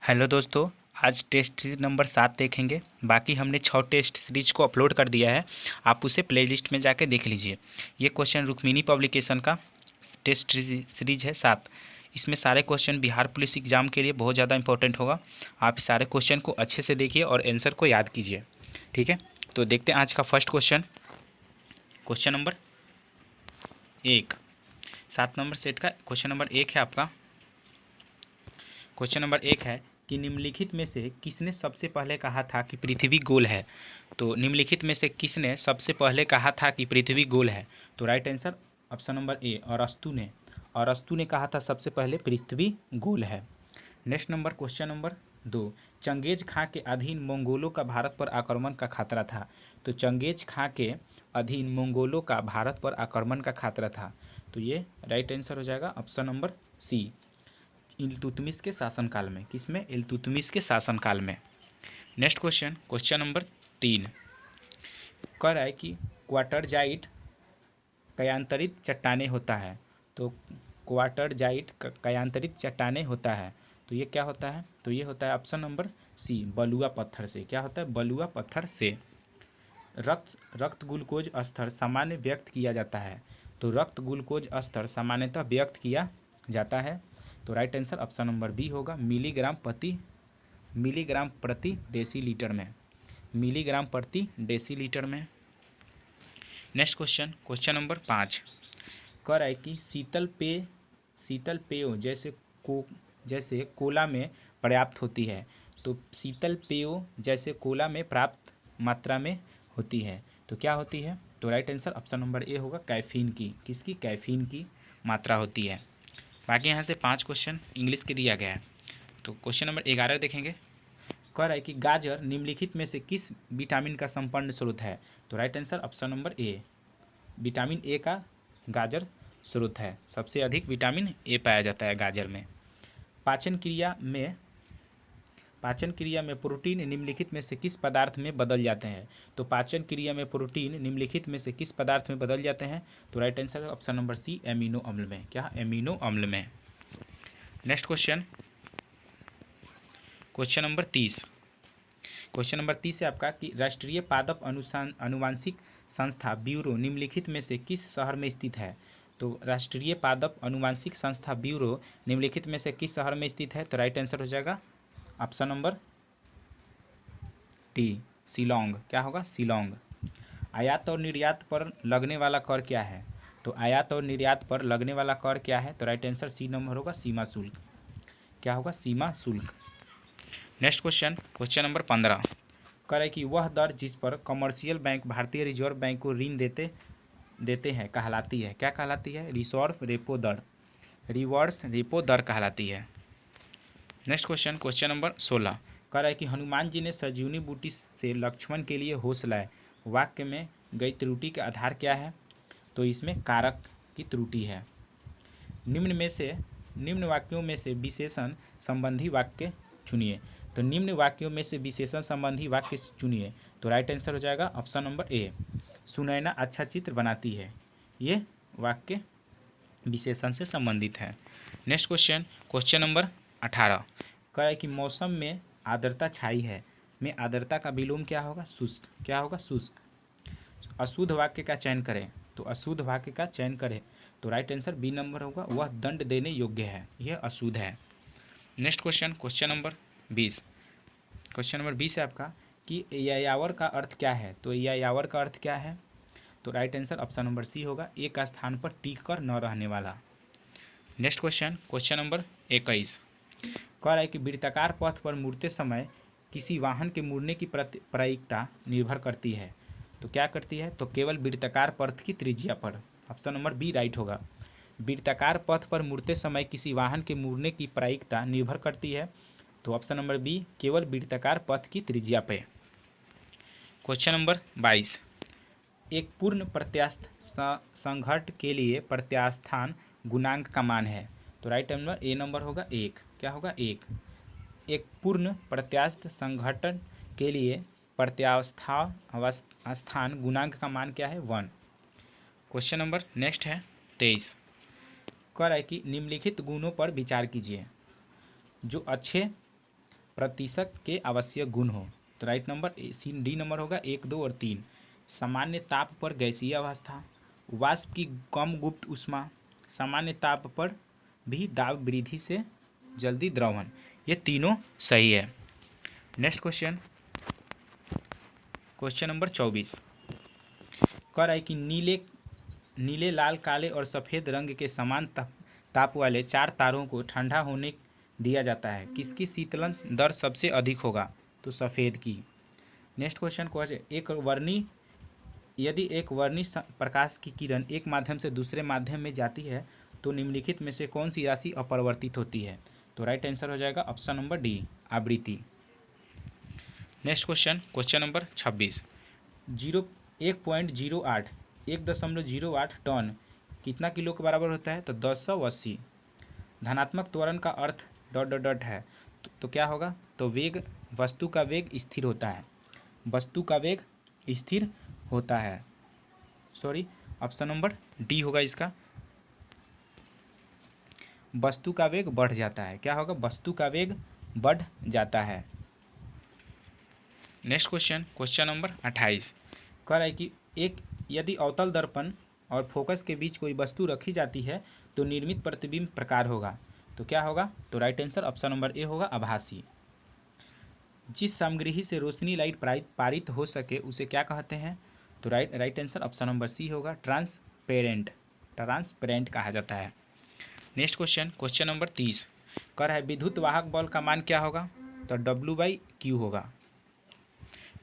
Hello दोस्तों। आज test series number 7 देखेंगे। बाकी हमने 6 टेस्ट सीरीज को अपलोड कर दिया है, आप उसे प्लेलिस्ट में जाके देख लीजिए। ये क्वेश्चन रुक्मिणी पब्लिकेशन का टेस्ट सीरीज है 7। इसमें सारे क्वेश्चन बिहार पुलिस एग्जाम के लिए बहुत ज़्यादा इंपॉर्टेंट होगा। आप सारे क्वेश्चन को अच्छे से देखिए और आंसर को याद कीजिए, ठीक है। तो देखते हैं आज का first question. Question number 1, 7 number set का क्वेश्चन नंबर 1 है आपका। क्वेश्चन नंबर 1 है कि निम्नलिखित में से किसने सबसे पहले कहा था कि पृथ्वी गोल है। तो निम्नलिखित में से किसने सबसे पहले कहा था कि पृथ्वी गोल है। तो right answer option number A, अरस्तु ने कहा था सबसे पहले पृथ्वी गोल है। Next number question number 2, Genghis Khan के अधीन मंगोलों का भारत पर आक्रमण का खतरा था। तो चंगेज खां के अधीन मंगोलों का भारत पर आक्रमण का खतरा था। तो ये राइट आंसर हो जाएगा ऑप्शन नंबर सी, इल्तुतमिश के शासनकाल में। किसमें? इल्तुतमिश के शासनकाल में। नेक्स्ट क्वेश्चन, क्वेश्चन नंबर 3 कह रहा है कि क्वार्टरजाइट कयांतरित चट्टाने होता है। तो क्वार्टरजाइट कयांतरित चट्टाने होता है, तो ये क्या होता है? तो ये होता है ऑप्शन नंबर सी, बलुआ पत्थर से। क्या होता है? बलुआ पत्थर से। रक्त ग्लूकोज स्तर सामान्य व्यक्त किया जाता है। तो रक्त ग्लूकोज स्तर सामान्यतः व्यक्त किया जाता है। तो right answer option number B होगा, मिलीग्राम प्रति डेसीलीटर में। मिलीग्राम प्रति डेसीलीटर में। नेक्स्ट क्वेश्चन, क्वेश्चन नंबर 5 कह रहा है कि शीतल पेयों जैसे कोला में पर्याप्त होती है। तो शीतल पेयों जैसे कोला में पर्याप्त मात्रा में होती है, तो क्या होती है? तो right answer option number A होगा, कैफीन की। किसकी? कैफीन की मात्रा होती है। बाकी यहाँ से 5 क्वेश्चन इंग्लिश के दिया गया है। तो क्वेश्चन नंबर 11 देखेंगे। कह रहा है कि गाजर निम्नलिखित में से किस विटामिन का संपन्न स्रोत है। तो right answer option number A, vitamin A का गाजर स्रोत है। सबसे अधिक विटामिन ए पाया जाता है गाजर में। पाचन क्रिया में प्रोटीन निम्नलिखित में से किस पदार्थ में बदल जाते हैं। तो पाचन क्रिया में प्रोटीन निम्नलिखित में से किस पदार्थ में बदल जाते हैं। तो right answer option number C, amino अम्ल में। क्या? एमिनो अम्ल में। Next question, question number 30। Question number 30 है आपका कि राष्ट्रीय पादप अनुवांशिक संस्था ब्यूरो निम्नलिखित में से किस शहर में स्थित है। तो राष्ट्रीय पादप अनुवांशिक संस्था ब्यूरो निम्नलिखित में से किस शहर में स्थित है। तो राइट आंसर हो जाएगा ऑप्शन नंबर डी, शिलोंग। क्या होगा? शिलोंग। आयात और निर्यात पर लगने वाला कर क्या है। तो आयात और निर्यात पर लगने वाला कर क्या है। तो राइट आंसर सी नंबर होगा, सीमा शुल्क। क्या होगा? सीमा शुल्क। नेक्स्ट क्वेश्चन, क्वेश्चन नंबर 15 कह रहा है कि वह दर जिस पर कमर्शियल बैंक भारतीय रिजर्व बैंक को ऋण देते हैं कहलाती है। क्या कहलाती है? रिवर्स रेपो दर कहलाती है। नेक्स्ट क्वेश्चन, क्वेश्चन नंबर 16 कह रहा है कि हनुमान जी ने संजीवनी बूटी से लक्ष्मण के लिए होश लाए। वाक्य में गई त्रुटि का आधार क्या है। तो इसमें कारक की त्रुटि है। निम्न वाक्यों में से विशेषण संबंधी वाक्य चुनिए। तो निम्न वाक्यों में से विशेषण संबंधी वाक्य चुनिए। तो राइट आंसर हो जाएगा ऑप्शन नंबर ए, सुनैना अच्छा चित्र बनाती है। ये वाक्य विशेषण से संबंधित है। नेक्स्ट क्वेश्चन, क्वेश्चन नंबर 18 कह रहा है कि मौसम में आर्द्रता छाई है में आर्द्रता का विलोम क्या होगा? शुष्क। क्या होगा? शुष्क। अशुद्ध वाक्य का चयन करें। तो अशुद्ध वाक्य का चयन करें। तो राइट आंसर बी नंबर होगा, वह दंड देने योग्य है, यह अशुद्ध है। Next question, question number 20। Question number 20 है आपका कि यायावर का अर्थ क्या है। तो यायावर का अर्थ क्या है। तो right answer option number C होगा, एक स्थान पर टिक कर न रहने वाला। नेक्स्ट क्वेश्चन, क्वेश्चन नंबर 21 कह रहा है कि वृत्ताकार पथ पर मुड़ते समय किसी वाहन के मुड़ने की प्रायिकता निर्भर करती है। तो क्या करती है? तो केवल वृत्ताकार पथ की त्रिज्या पर। ऑप्शन नंबर बी राइट होगा, वृत्ताकार पथ पर मुड़ते समय किसी वाहन के मुड़ने की प्रायिकता निर्भर करती है। तो ऑप्शन नंबर बी, केवल वृत्ताकार पथ की त्रिज्या पे। क्वेश्चन नंबर 22, एक पूर्ण प्रत्यास्थ संघट्ट के लिए प्रत्यास्थान गुणांक का मान है। तो राइट नंबर ए नंबर होगा 1। क्या होगा? 1। एक पूर्ण प्रत्यास्थ संघटन के लिए प्रत्यास्थान गुणांक का मान क्या है? 1। क्वेश्चन नंबर नेक्स्ट है 23 कह रहा है कि निम्नलिखित गुणों पर विचार कीजिए। जो अच्छे प्रतिशत के आवश्यक गुण हो। तो राइट नंबर डी नंबर होगा 1, 2 और 3। सामान्य ताप पर गैसीय अवस्था, वाष्प की कम गुप्त ऊष्मा, सामान्य ताप पर भी दाब वृद्धि से जल्दी द्रवण, ये तीनों सही है। नेक्स्ट क्वेश्चन, क्वेश्चन नंबर 24 कह रहा है कि नीले, लाल, काले और सफ़ेद रंग के समान ताप वाले 4 तारों को ठंडा होने दिया जाता है, किसकी शीतलन दर सबसे अधिक होगा? तो सफ़ेद की। नेक्स्ट क्वेश्चन, यदि एक वर्णी प्रकाश की किरण एक माध्यम से दूसरे माध्यम में जाती है तो निम्नलिखित में से कौन सी राशि अपरिवर्तित होती है? तो राइट आंसर हो जाएगा ऑप्शन नंबर डी, आवृत्ति। Next question, question number 26 1.08 ton कितना किलो के बराबर होता है? तो 1080। धनात्मक त्वरण का अर्थ ... है, तो क्या होगा? तो वेग, वस्तु का वेग स्थिर होता है, वस्तु का वेग स्थिर होता है। सॉरी, ऑप्शन नंबर डी होगा इसका, वस्तु का वेग बढ़ जाता है। क्या होगा? वस्तु का वेग बढ़ जाता है। नेक्स्ट क्वेश्चन, क्वेश्चन नंबर 28 कह रहा है कि यदि अवतल दर्पण और फोकस के बीच कोई वस्तु रखी जाती है तो निर्मित प्रतिबिंब प्रकार होगा। तो क्या होगा? तो right answer option number A होगा, आभासी। जिस सामग्री से रोशनी लाइट पारित हो सके उसे क्या कहते हैं? तो right answer option number C होगा, ट्रांसपेरेंट कहा जाता है। नेक्स्ट क्वेश्चन, क्वेश्चन नंबर 30 कह रहा है विद्युत वाहक बल का मान क्या होगा? तो W/Q होगा।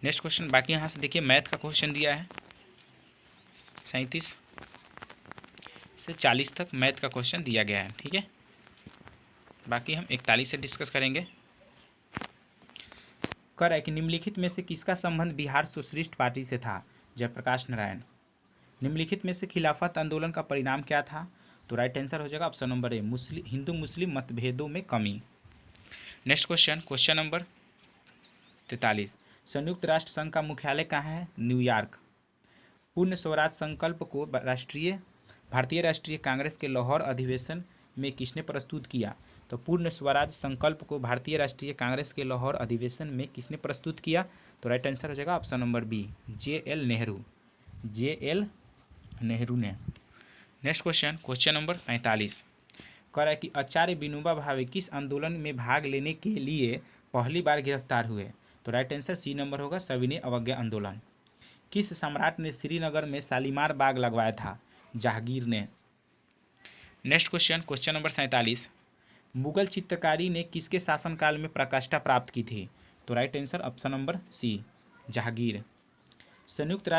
नेक्स्ट क्वेश्चन, बाकी यहाँ से देखिए मैथ का क्वेश्चन दिया है, 37 से 40 तक मैथ का क्वेश्चन दिया गया है, ठीक है। बाकी हम 41 से डिस्कस करेंगे। कह रहा है कि निम्नलिखित में से किसका संबंध बिहार सोशलिस्ट पार्टी से था? जयप्रकाश नारायण। निम्नलिखित में से खिलाफत आंदोलन का परिणाम क्या था? तो राइट आंसर हो जाएगा ऑप्शन नंबर ए, हिंदू मुस्लिम मतभेदों में कमी। नेक्स्ट क्वेश्चन, क्वेश्चन नंबर 43 संयुक्त राष्ट्र संघ का मुख्यालय कहाँ है? न्यूयॉर्क। पूर्ण स्वराज संकल्प को भारतीय राष्ट्रीय कांग्रेस के लाहौर अधिवेशन में किसने प्रस्तुत किया? तो पूर्ण स्वराज संकल्प को भारतीय राष्ट्रीय कांग्रेस के लाहौर अधिवेशन में किसने प्रस्तुत किया? तो राइट आंसर हो जाएगा option number B, JL Nehru ने। नेक्स्ट क्वेश्चन, क्वेश्चन नंबर 45 कह रहा है कि आचार्य विनोबा भावे किस आंदोलन में भाग लेने के लिए पहली बार गिरफ्तार हुए? तो राइट आंसर सी नंबर होगा, सविनय अवज्ञा आंदोलन। किस सम्राट ने श्रीनगर में शालीमार बाग लगवाया था? जहांगीर ने। Next question, question number 47 Mughal चित्रकारी ने किसके शासनकाल में प्रकाष्ठा प्राप्त की थी? तो right answer option number C, Jahangir. संयुक्त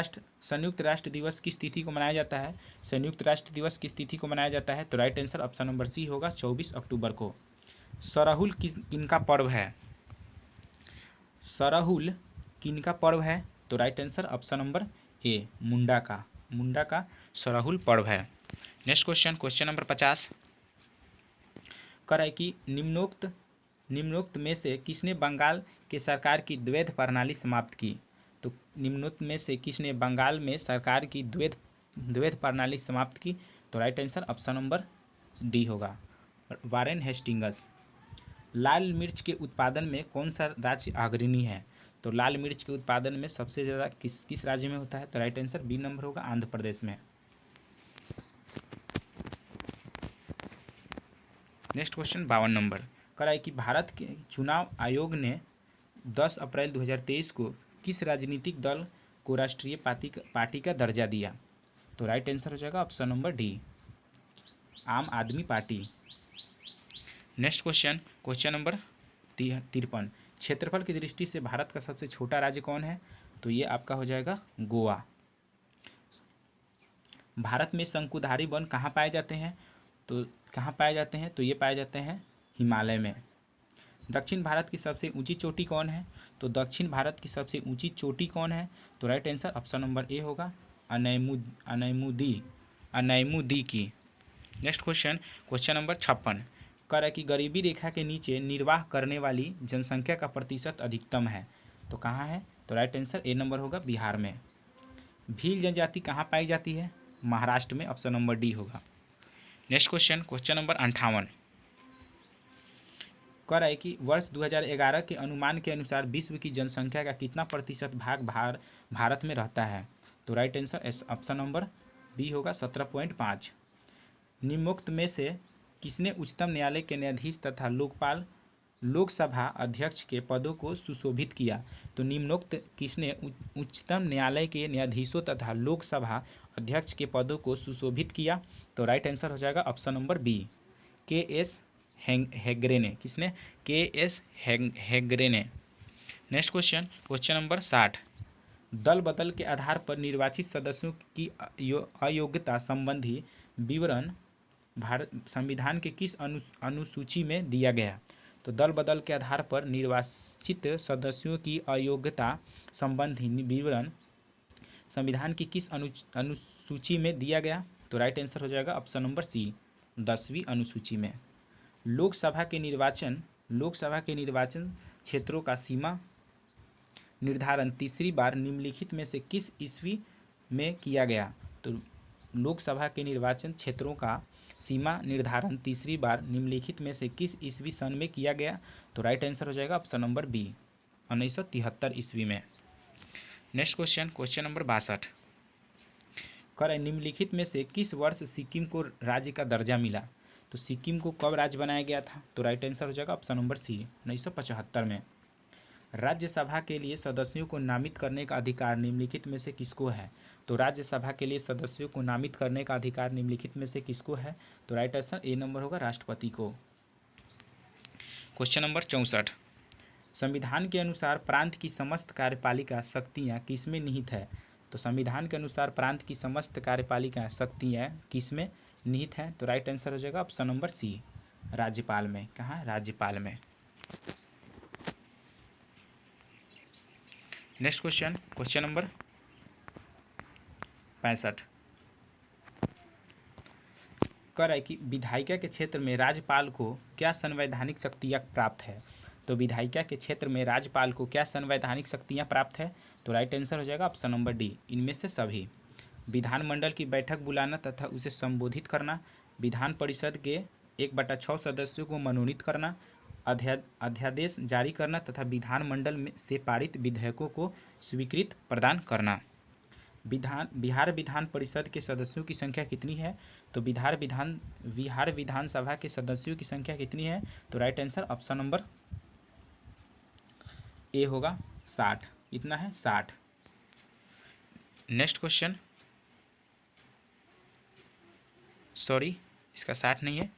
राष्ट्र दिवस किस तिथि को मनाया जाता है? संयुक्त राष्ट्र दिवस किस तिथि को मनाया जाता है? तो right answer option number C होगा, 24 अक्टूबर को। सरहुल किनका पर्व है? सरहुल किनका पर्व है? तो right answer option number A, Munda का सरहुल पर्व है। नेक्स्ट क्वेश्चन, क्वेश्चन नंबर 50 कह रहा है कि निम्नोक्त में से किसने बंगाल के सरकार की द्वैध प्रणाली समाप्त की? तो निम्नोक्त में से किसने बंगाल में सरकार की द्वैध प्रणाली समाप्त की? तो right answer option number D होगा, वारेन हेस्टिंग्स। लाल मिर्च के उत्पादन में कौन सा राज्य अग्रणी है? तो लाल मिर्च के उत्पादन में सबसे ज़्यादा किस राज्य में होता है? तो राइट आंसर बी नंबर होगा, आंध्र प्रदेश में। नेक्स्ट क्वेश्चन 52 नंबर कह रहा है कि भारत के चुनाव आयोग ने 10 अप्रैल 2023 को किस राजनीतिक दल को राष्ट्रीय पार्टी का दर्जा दिया? तो राइट आंसर हो जाएगा ऑप्शन नंबर डी, आम आदमी party. Next question, question number 53 क्षेत्रफल की दृष्टि से भारत का सबसे छोटा राज्य कौन है? तो ये आपका हो जाएगा गोवा। भारत में शंकुधारी वन कहाँ पाए जाते हैं? तो ये पाए जाते हैं हिमालय में। दक्षिण भारत की सबसे ऊंची चोटी कौन है? तो दक्षिण भारत की सबसे ऊंची चोटी कौन है? तो right answer option number A होगा, अनैमुदी की। नेक्स्ट क्वेश्चन, क्वेश्चन नंबर 56 कह रहा है कि गरीबी रेखा के नीचे निर्वाह करने वाली जनसंख्या का प्रतिशत अधिकतम है, तो कहाँ है? तो राइट आंसर ए नंबर होगा, बिहार में। भील जनजाति कहाँ पाई जाती है? महाराष्ट्र में, ऑप्शन नंबर डी होगा। नेक्स्ट क्वेश्चन, क्वेश्चन नंबर 58 कह रहा है कि वर्ष 2011 के अनुमान के अनुसार विश्व की जनसंख्या का कितना प्रतिशत भाग भारत में रहता है? तो right answer option number B होगा 17.5। निम्नोक्त में से किसने उच्चतम न्यायालय के न्यायाधीश तथा लोकसभा अध्यक्ष के पदों को सुशोभित किया? तो निम्नोक्त किसने उच्चतम न्यायालय के न्यायाधीशों तथा लोकसभा अध्यक्ष के पदों को सुशोभित किया? तो राइट आंसर हो जाएगा option number B, K S. Hegde ने। किसने? के.एस. हेगड़े ने। Next question number 60। दल बदल के आधार पर निर्वाचित सदस्यों की अयोग्यता संबंधी विवरण भारत संविधान के किस अनुसूची में दिया गया? तो दल बदल के आधार पर निर्वाचित सदस्यों की अयोग्यता संबंधी विवरण संविधान की किस अनुसूची में दिया गया? तो राइट आंसर हो जाएगा ऑप्शन नंबर सी, 10वीं अनुसूची में। लोकसभा के निर्वाचन क्षेत्रों का सीमा निर्धारण तीसरी बार निम्नलिखित में से किस ईस्वी में किया गया? तो लोकसभा के निर्वाचन क्षेत्रों का सीमा निर्धारण तीसरी बार निम्नलिखित में से किस ईस्वी सन में किया गया? तो राइट आंसर हो जाएगा ऑप्शन नंबर बी, 1973 ईस्वी में। Next question number 62। करें निम्नलिखित में से किस वर्ष सिक्किम को राज्य का दर्जा मिला? तो सिक्किम को कब राज्य बनाया गया था? तो राइट आंसर हो जाएगा ऑप्शन नंबर सी, 1975 में। राज्यसभा के लिए सदस्यों को नामित करने का अधिकार निम्नलिखित में से किसको है? तो राज्यसभा के लिए सदस्यों को नामित करने का अधिकार निम्नलिखित में से किसको है? तो राइट आंसर ए नंबर होगा, राष्ट्रपति को। Question number 64। संविधान के अनुसार प्रांत की समस्त कार्यपालिका शक्तियाँ किसमें निहित है? तो संविधान के अनुसार प्रांत की समस्त कार्यपालिका शक्तियाँ किसमें निहित हैं? तो राइट आंसर हो जाएगा ऑप्शन नंबर सी, राज्यपाल में। कहाँ? राज्यपाल में। Next question number 65। कह रहा है कि विधायिका के क्षेत्र में राज्यपाल को क्या संवैधानिक शक्तियाँ प्राप्त है? तो विधायिका के क्षेत्र में राज्यपाल को क्या संवैधानिक शक्तियाँ प्राप्त है? तो राइट आंसर हो जाएगा ऑप्शन नंबर डी, इनमें से सभी। विधानमंडल की बैठक बुलाना तथा उसे संबोधित करना, विधान परिषद के 1/6 सदस्यों को मनोनीत करना, अध्यादेश जारी करना तथा विधानमंडल में से पारित विधेयकों को स्वीकृति प्रदान करना। बिहार विधान परिषद के सदस्यों की संख्या कितनी है? तो बिहार विधानसभा के सदस्यों की संख्या कितनी है? तो right answer option number A होगा, 60। इतना है 60। नेक्स्ट क्वेश्चन, सॉरी इसका 60 नहीं है,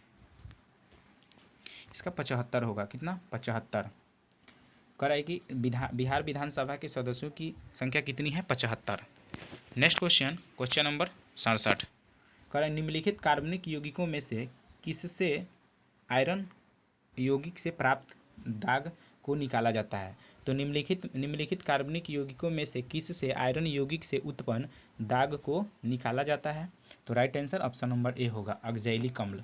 इसका 75 होगा। कितना? 75। कराए कि बिहार विधानसभा के सदस्यों की संख्या कितनी है? 75। Next question number 67। कराए निम्नलिखित कार्बनिक यौगिकों में से किससे आयरन यौगिक से प्राप्त दाग को निकाला जाता है? तो निम्नलिखित कार्बनिक यौगिकों में से किससे आयरन यौगिक से उत्पन्न दाग को निकाला जाता है? तो right answer option number A होगा, ऑक्जेलिक अम्ल।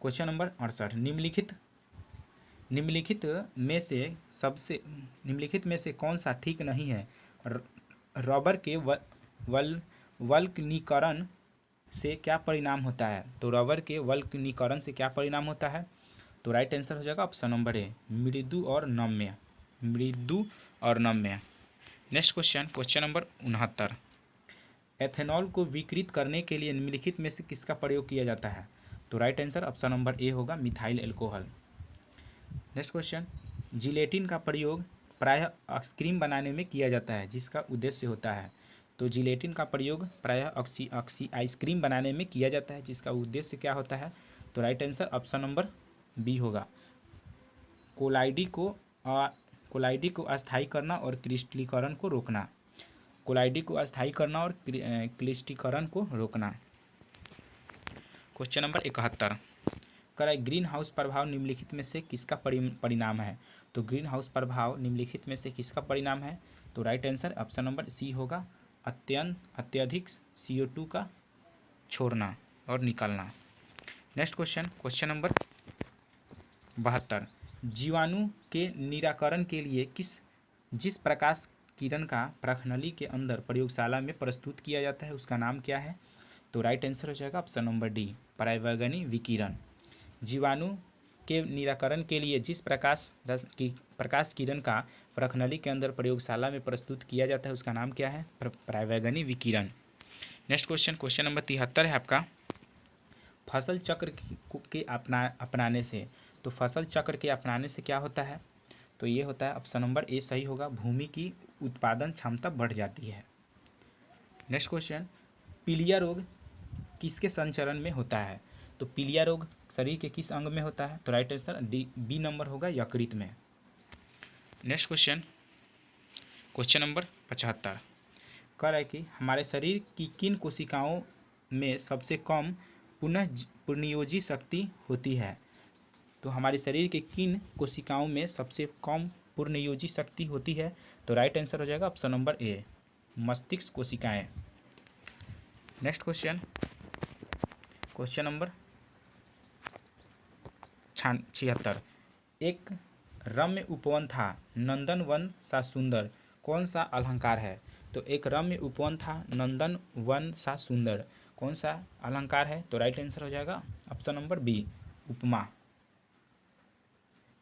Question number 68। निम्नलिखित में से कौन सा ठीक नहीं है? रबर के वल्कनीकरण से क्या परिणाम होता है? तो रबर के वल्कनीकरण से क्या परिणाम होता है? तो राइट आंसर हो जाएगा ऑप्शन नंबर ए, मृदु और नम्य। Next question number 69। एथेनॉल को विकृत करने के लिए निम्नलिखित में से किसका प्रयोग किया जाता है? तो right answer option number A होगा, methyl alcohol. Next question, gelatin का प्रयोग प्रायः आइसक्रीम बनाने में किया जाता है, जिसका उद्देश्य होता है। तो जिलेटिन का प्रयोग प्रायः आइसक्रीम बनाने में किया जाता है, जिसका उद्देश्य क्या होता है? तो right answer option number B होगा, कोलाइडी को अस्थायी करना और क्रिस्टलीकरण को रोकना। कोलाइडी को अस्थायी करना और क्रिस्टलीकरण को रोकना। Question number 71। कराए ग्रीन हाउस प्रभाव निम्नलिखित में से किसका परिणाम है? तो ग्रीन हाउस प्रभाव निम्नलिखित में से किसका परिणाम है? तो right answer option number C होगा, अत्यधिक CO2 का छोड़ना और निकालना। Next question number 72। जीवाणु के निराकरण के लिए जिस प्रकाश किरण का प्रखनली के अंदर प्रयोगशाला में प्रस्तुत किया जाता है, उसका नाम क्या है? तो राइट आंसर हो जाएगा ऑप्शन नंबर डी, परावैगनी विकिरण। जीवाणु के निराकरण के लिए जिस प्रकाश किरण का प्रखनली के अंदर प्रयोगशाला में प्रस्तुत किया जाता है उसका नाम क्या है? परावैगनी विकिरण। नेक्स्ट क्वेश्चन नंबर 73 है आपका, फसल चक्र के अपनाने से। तो फसल चक्र के अपनाने से क्या होता है? तो ये होता है ऑप्शन नंबर ए सही होगा, भूमि की उत्पादन क्षमता बढ़ जाती है। नेक्स्ट क्वेश्चन, पीलिया रोग किसके संचरण में होता है? तो पीलिया रोग शरीर के किस अंग में होता है? तो राइट आंसर बी नंबर होगा, यकृत में। नेक्स्ट क्वेश्चन नंबर 75 कह रहा है कि हमारे शरीर की किन कोशिकाओं में सबसे कम पुनर्नियोजी शक्ति होती है? तो हमारे शरीर के किन कोशिकाओं में सबसे कम पुनर्नियोजी शक्ति होती है? तो राइट आंसर हो जाएगा ऑप्शन नंबर ए, मस्तिष्क कोशिकाएं। नेक्स्ट क्वेश्चन नंबर 76, एक रम्य उपवन था नंदन वन सा सुंदर, कौन सा अलंकार है? तो एक रम्य उपवन था नंदन वन सा सुंदर, कौन सा अलंकार है? तो राइट आंसर हो जाएगा ऑप्शन नंबर बी, उपमा।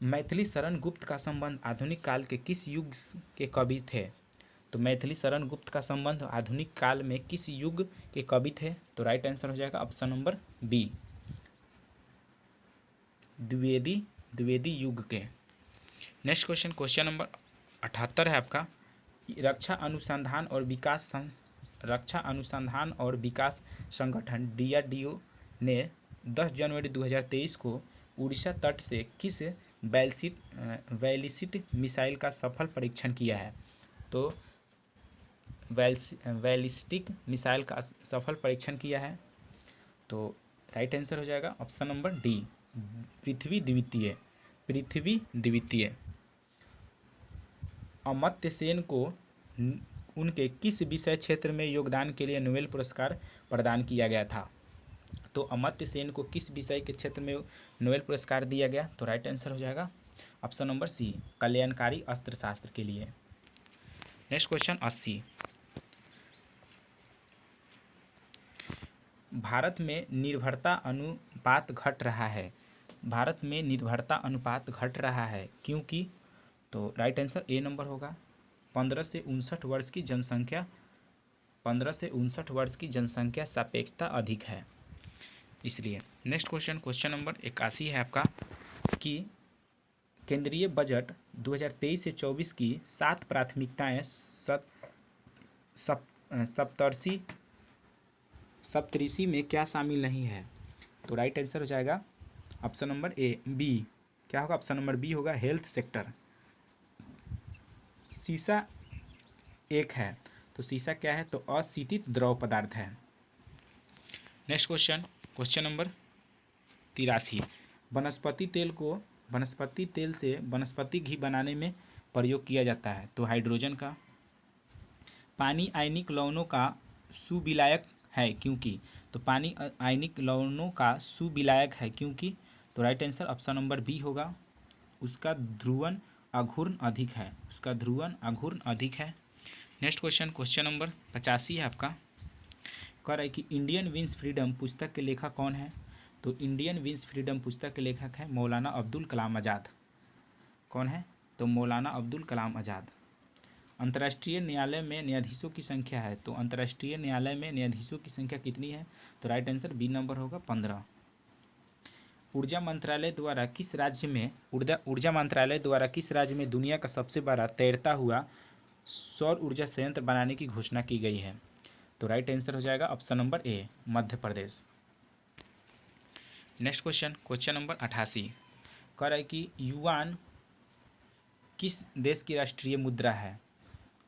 मैथिली शरण गुप्त का संबंध आधुनिक काल के किस युग के कवि थे? तो मैथिली शरण गुप्त का संबंध आधुनिक काल में किस युग के कवि थे? तो राइट आंसर हो जाएगा ऑप्शन नंबर बी, द्विवेदी युग के। नेक्स्ट क्वेश्चन नंबर 78 है आपका, रक्षा अनुसंधान और विकास संगठन DRDO ने 10 जनवरी 2023 को उड़ीसा तट से किस बैलिस्टिक मिसाइल का सफल परीक्षण किया है? तो बैलिस्टिक मिसाइल का सफल परीक्षण किया है, तो राइट आंसर हो जाएगा ऑप्शन नंबर डी, पृथ्वी द्वितीय। अमर्त्य सेन को उनके किस विषय क्षेत्र में योगदान के लिए नोबेल पुरस्कार प्रदान किया गया था? तो अमर्त्य सेन को किस विषय के क्षेत्र में नोबेल पुरस्कार दिया गया? तो राइट आंसर हो जाएगा ऑप्शन नंबर सी, कल्याणकारी अस्त्रशास्त्र के लिए। नेक्स्ट क्वेश्चन 80, भारत में निर्भरता अनुपात घट रहा है। भारत में निर्भरता अनुपात घट रहा है क्योंकि? तो राइट आंसर ए नंबर होगा, 15 से 59 वर्ष की जनसंख्या सापेक्षता अधिक है, इसलिए। नेक्स्ट क्वेश्चन नंबर 81 है आपका, कि केंद्रीय बजट 2023 से 24 की 7 प्राथमिकताएं सप्तऋषि में क्या शामिल नहीं है? तो राइट आंसर हो जाएगा ऑप्शन नंबर ए, बी। क्या होगा? ऑप्शन नंबर बी होगा, हेल्थ सेक्टर। सीसा एक है, तो सीसा क्या है? तो अशीतित द्रव पदार्थ है। नेक्स्ट क्वेश्चन नंबर 83, वनस्पति तेल से वनस्पति घी बनाने में प्रयोग किया जाता है, तो हाइड्रोजन का। पानी आयनिक लवणों का सुविलायक है क्योंकि? तो पानी आयनिक लवणों का सुविलायक है क्योंकि? तो right answer option number B होगा, उसका ध्रुवन आघूर्ण अधिक है। नेक्स्ट क्वेश्चन नंबर 85 है आपका, कह रहा है कि इंडियन विंस फ्रीडम पुस्तक के लेखक कौन है? तो इंडियन विंस फ्रीडम पुस्तक के लेखक है मौलाना अब्दुल कलाम आज़ाद। कौन है? तो मौलाना अब्दुल कलाम आज़ाद। अंतर्राष्ट्रीय न्यायालय में न्यायाधीशों की संख्या है, तो अंतर्राष्ट्रीय न्यायालय में न्यायाधीशों की संख्या कितनी है? तो राइट आंसर बी नंबर होगा, 15। ऊर्जा मंत्रालय द्वारा किस राज्य में दुनिया का सबसे बड़ा तैरता हुआ सौर ऊर्जा संयंत्र बनाने की घोषणा की गई है? तो राइट आंसर हो जाएगा ऑप्शन नंबर ए, Madhya Pradesh. Next question number 88, कह रहा है कि युआन किस देश की राष्ट्रीय मुद्रा है?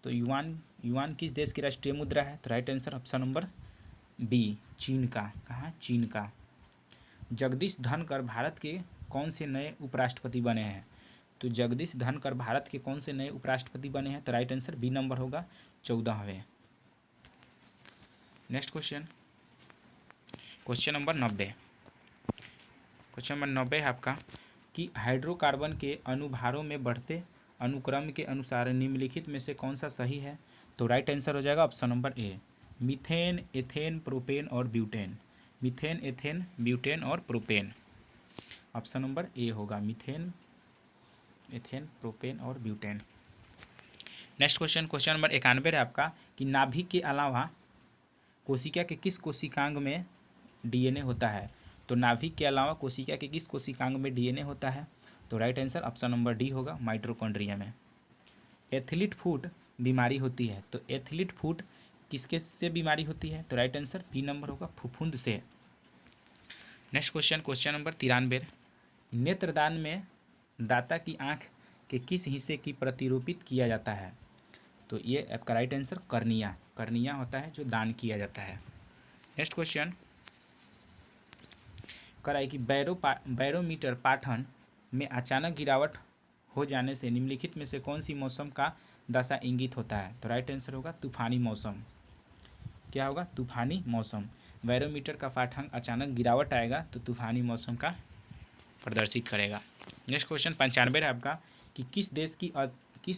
तो युआन किस देश की राष्ट्रीय मुद्रा है? तो right answer option number B, चीन का। कहाँ? चीन का। जगदीश धनकर भारत के कौन से नए उपराष्ट्रपति बने हैं? तो जगदीश धनकर भारत के कौन से नए उपराष्ट्रपति बने हैं? तो राइट आंसर बी नंबर होगा, 14वें। नेक्स्ट क्वेश्चन नंबर 90 है आपका, कि हाइड्रोकार्बन के अनुभारों में बढ़ते अनुक्रम के अनुसार निम्नलिखित में से कौन सा सही है? तो राइट आंसर हो जाएगा ऑप्शन नंबर ए, मीथेन, एथेन, प्रोपेन और ब्यूटेन। मीथेन, एथेन, ब्यूटेन और प्रोपेन। ऑप्शन नंबर ए होगा, मीथेन, एथेन, प्रोपेन और ब्यूटेन। नेक्स्ट क्वेश्चन नंबर 91 है आपका कि नाभिक के अलावा कोशिका के किस कोशिकांग में डीएनए होता है। तो नाभिक के अलावा कोशिका के किस कोशिकांग में डीएनए होता है। तो right answer option number D होगा, माइटोकॉन्ड्रिया में। एथलीट फुट बीमारी होती है, तो एथलीट फुट किसके से बीमारी होती है। तो राइट आंसर बी नंबर होगा, फफूंद से। नेक्स्ट क्वेश्चन नंबर 93, नेत्रदान में दाता की आंख के किस हिस्से की प्रतिरूपित किया जाता है। तो ये आपका राइट आंसर कर्निया होता है जो दान किया जाता है। नेक्स्ट क्वेश्चन कराए कि बैरोमीटर पाठन में अचानक गिरावट हो जाने से निम्नलिखित में से कौन सी मौसम का दशा इंगित होता है। तो राइट आंसर होगा तूफानी मौसम। क्या होगा, तूफानी मौसम। बैरोमीटर का पाठन अचानक गिरावट आएगा तो तूफानी मौसम का प्रदर्शित करेगा। नेक्स्ट क्वेश्चन 95 है आपका कि किस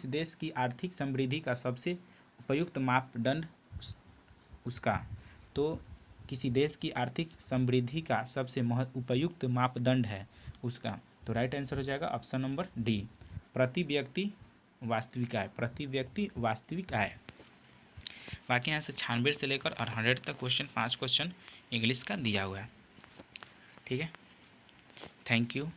देश की आर्थिक समृद्धि का सबसे उपयुक्त मापदंड उसका। तो किसी देश की आर्थिक समृद्धि का सबसे उपयुक्त मापदंड है उसका। तो राइट आंसर हो जाएगा ऑप्शन नंबर डी, प्रति व्यक्ति वास्तविक आय। बाकी यहाँ से 96 से लेकर और 100 तक क्वेश्चन 5 क्वेश्चन इंग्लिश का दिया हुआ है। ठीक है, थैंक यू।